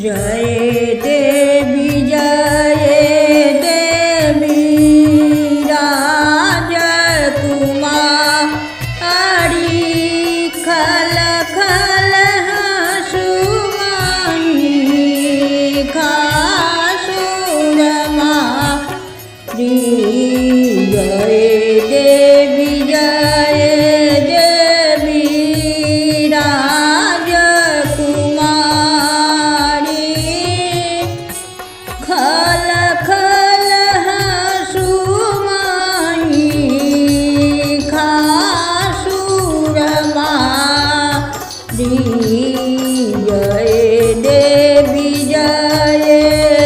जय देवी राजकुमारी खल खल हसुमाई खासुरमा जय देवी खल खल हसुमाई खासुरमा जय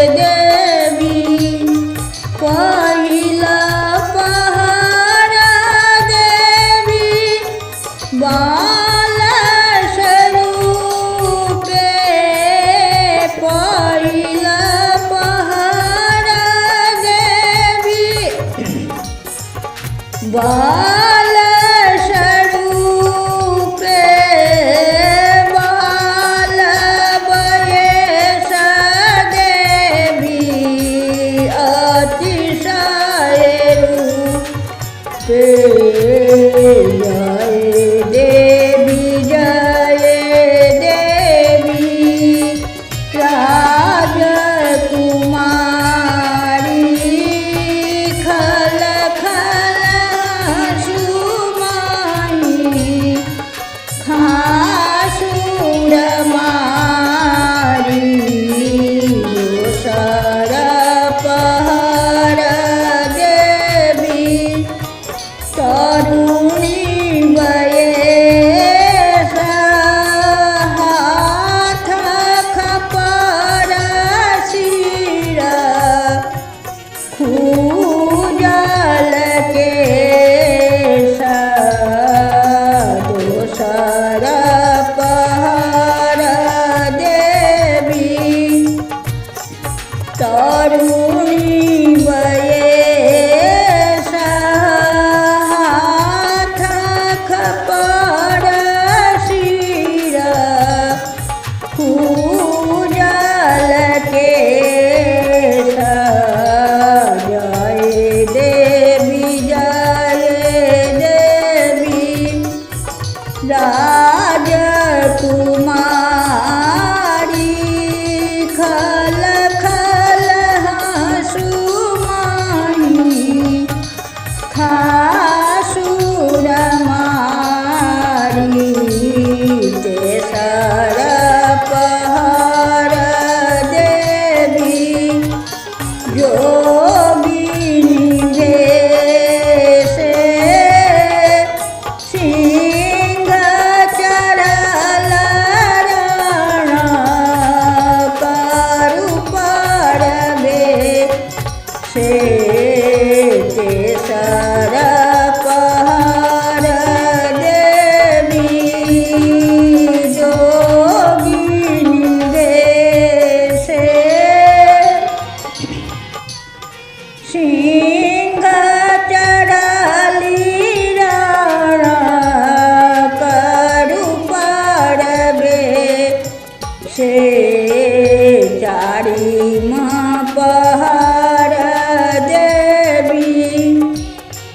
देवी पहिला पहरा देवी बाल स्वरूपे पहिला बाल स्वरूपे बाल बयस देवी अतिशय रूपे जय देवी राजकुमारी खल खल खासुरमारी दोसर पहर देवी तरुणी वयस हाथ खपर सिर खूजल के दोसर पहर देवी तरुणी वयस हाथ खपर सिर खूजल के जय देवी राजकुमारी खल खल हसुमाई खासुरमारी तेसर पहर देवी योगिनी भेषे सिंह चढ़ल रण करु परबे से तेसर पहर देवी जोगिनी भेषे सिंह चढ़ली रण करु परबे से चारिमा पहर देवी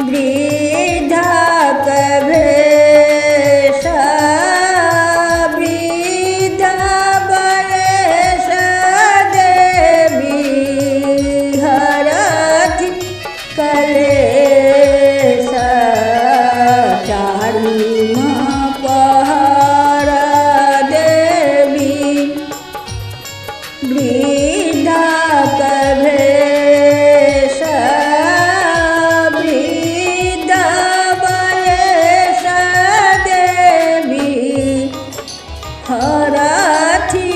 वृद्धक भेष वृद्ध बयस देवी हरथि कलेश चारिमा पहर देवी वृद्धक भेष वृद्ध बयस देवी हरथि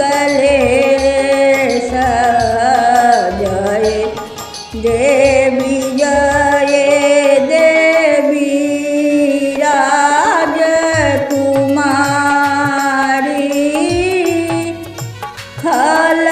कलेश जय देवी राजकुमारी खल